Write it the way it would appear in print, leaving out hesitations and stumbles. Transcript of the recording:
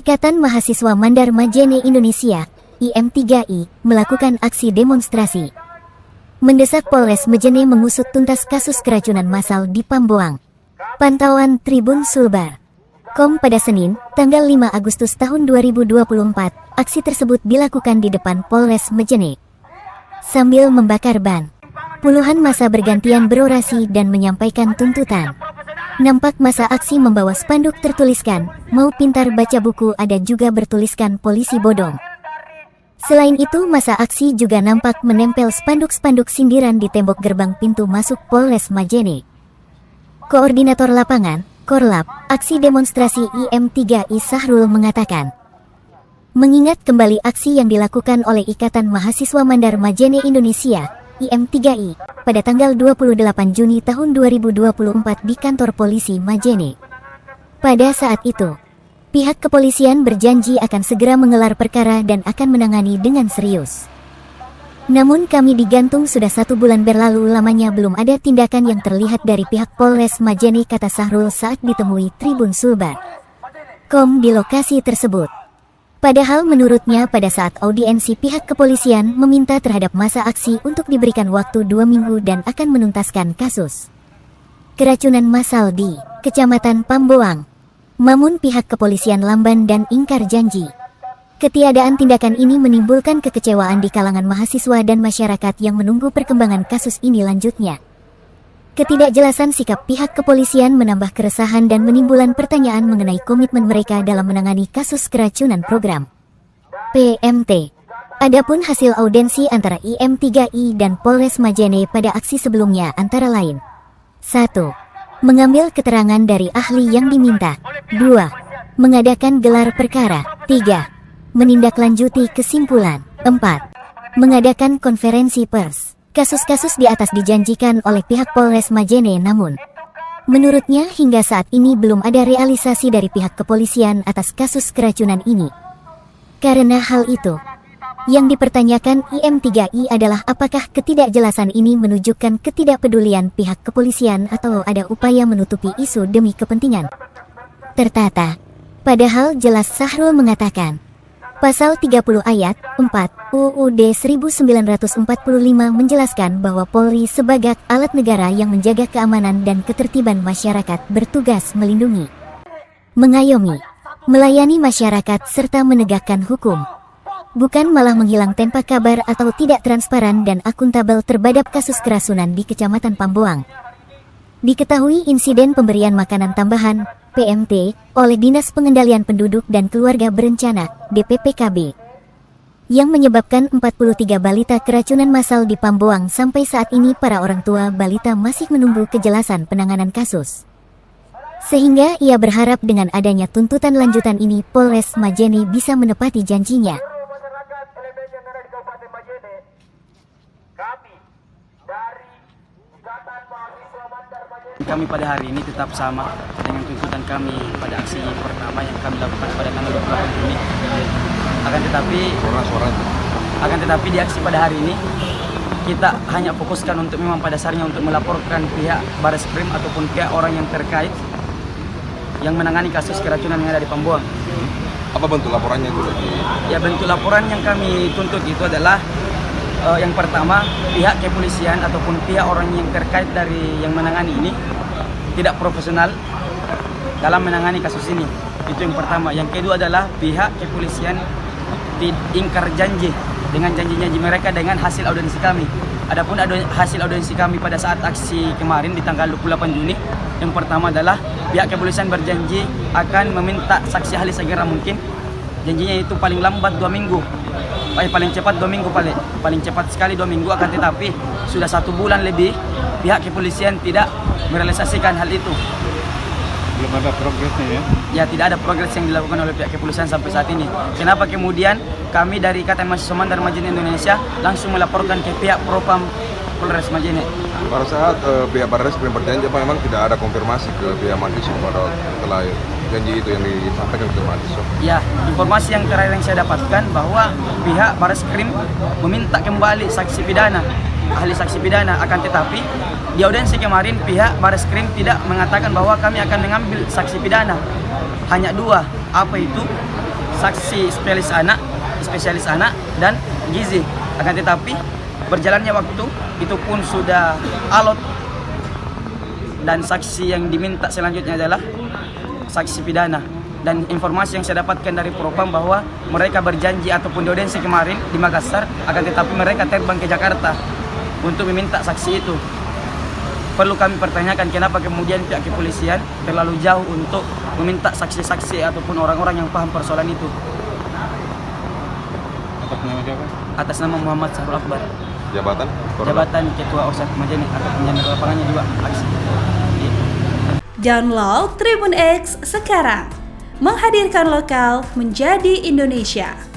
Ikatan Mahasiswa Mandar Majene Indonesia, IM3I, melakukan aksi demonstrasi mendesak Polres Majene mengusut tuntas kasus keracunan massal di Pamboang. Pantauan Tribun Sulbar.com pada Senin, tanggal 5 Agustus tahun 2024, aksi tersebut dilakukan di depan Polres Majene. Sambil membakar ban, puluhan massa bergantian berorasi dan menyampaikan tuntutan. Nampak massa aksi membawa spanduk tertuliskan, "Mau pintar baca buku," ada juga bertuliskan "Polisi bodong." Selain itu, massa aksi juga nampak menempel spanduk-spanduk sindiran di tembok gerbang pintu masuk Polres Majene. Koordinator Lapangan, Korlap, aksi demonstrasi IM3I Sahrul mengatakan, mengingat kembali aksi yang dilakukan oleh Ikatan Mahasiswa Mandar Majene Indonesia, IM3I, pada tanggal 28 Juni tahun 2024 di kantor polisi Majene. Pada saat itu, pihak kepolisian berjanji akan segera menggelar perkara dan akan menangani dengan serius. Namun kami digantung sudah 1 bulan berlalu lamanya belum ada tindakan yang terlihat dari pihak Polres Majene, kata Sahrul saat ditemui Tribun Sulbar.com di lokasi tersebut. Padahal menurutnya pada saat audiensi pihak kepolisian meminta terhadap massa aksi untuk diberikan waktu 2 minggu dan akan menuntaskan kasus keracunan massal di Kecamatan Pamboang. Namun pihak kepolisian lamban dan ingkar janji. Ketiadaan tindakan ini menimbulkan kekecewaan di kalangan mahasiswa dan masyarakat yang menunggu perkembangan kasus ini lanjutnya. Ketidakjelasan sikap pihak kepolisian menambah keresahan dan menimbulkan pertanyaan mengenai komitmen mereka dalam menangani kasus keracunan program PMT. Adapun hasil audiensi antara IM3I dan Polres Majene pada aksi sebelumnya antara lain: 1. Mengambil keterangan dari ahli yang diminta. 2. Mengadakan gelar perkara. 3. Menindaklanjuti kesimpulan. 4. Mengadakan konferensi pers. Kasus-kasus di atas dijanjikan oleh pihak Polres Majene, namun menurutnya hingga saat ini belum ada realisasi dari pihak kepolisian atas kasus keracunan ini. Karena hal itu, yang dipertanyakan IM3I adalah apakah ketidakjelasan ini menunjukkan ketidakpedulian pihak kepolisian atau ada upaya menutupi isu demi kepentingan tertata. Padahal jelas Sahrul mengatakan, Pasal 30 ayat 4 UUD 1945 menjelaskan bahwa Polri sebagai alat negara yang menjaga keamanan dan ketertiban masyarakat bertugas melindungi, mengayomi, melayani masyarakat serta menegakkan hukum. Bukan malah menghilang tanpa kabar atau tidak transparan dan akuntabel terhadap kasus kerasunan di Kecamatan Pamboang. Diketahui insiden pemberian makanan tambahan PMT oleh Dinas Pengendalian Penduduk dan Keluarga Berencana DPPKB yang menyebabkan 43 balita keracunan massal di Pamboang. Sampai saat ini para orang tua balita masih menunggu kejelasan penanganan kasus. Sehingga ia berharap dengan adanya tuntutan lanjutan ini Polres Majene bisa menepati janjinya. Kami pada hari ini tetap sama dengan tuntutan kami pada aksi pertama yang kami lakukan pada tanggal 28 Juni. Akan tetapi di aksi pada hari ini kita hanya fokuskan untuk memang pada dasarnya untuk melaporkan pihak Bareskrim ataupun pihak orang yang terkait yang menangani kasus keracunan yang ada di Pamboang. Apa bentuk laporannya itu? Ya, bentuk laporan yang kami tuntut itu adalah yang pertama, pihak kepolisian ataupun pihak orang yang terkait dari yang menangani ini tidak profesional dalam menangani kasus ini. Itu yang pertama. Yang kedua adalah pihak kepolisian ingkar janji dengan janjinya mereka dengan hasil audiensi kami. Adapun hasil audiensi kami pada saat aksi kemarin di tanggal 28 Juni, yang pertama adalah pihak kepolisian berjanji akan meminta saksi ahli segera mungkin. Janjinya itu paling lambat 2 minggu. Paling cepat 2 minggu, paling cepat sekali 2 minggu. Akan tetapi sudah 1 bulan lebih pihak kepolisian tidak merealisasikan hal itu. Belum ada progresnya ya? Ya, tidak ada progres yang dilakukan oleh pihak kepolisian sampai saat ini. Kenapa kemudian kami dari Ikatan Mahasiswa Mandar Majene Indonesia langsung melaporkan ke pihak Propam Polres Majene? Pada saat pihak Bareskrim berjanji, apa memang tidak ada konfirmasi ke pihak mahasiswa pada setelah janji itu yang disampaikan ke mahasiswa? Ya, informasi yang terakhir yang saya dapatkan bahwa pihak Bareskrim meminta kembali saksi pidana, ahli saksi pidana. Akan tetapi di audiensi kemarin pihak Bareskrim tidak mengatakan bahwa kami akan mengambil saksi pidana. Hanya 2, apa itu? saksi spesialis anak dan gizi. Akan tetapi berjalannya waktu itu pun sudah alot, dan saksi yang diminta selanjutnya adalah saksi pidana. Dan informasi yang saya dapatkan dari Propam bahwa mereka berjanji ataupun di audiensi kemarin di Makassar, akan tetapi mereka terbang ke Jakarta untuk meminta saksi itu. Perlu kami pertanyakan kenapa kemudian pihak kepolisian terlalu jauh untuk meminta saksi-saksi ataupun orang-orang yang paham persoalan itu. Atas nama siapa? Atas nama Muhammad Sahrul Akbar, Jabatan? jabatan Ketua Orsat Majene atau penjamin lapangannya juga aksi. Download Tribun X sekarang, menghadirkan lokal menjadi Indonesia.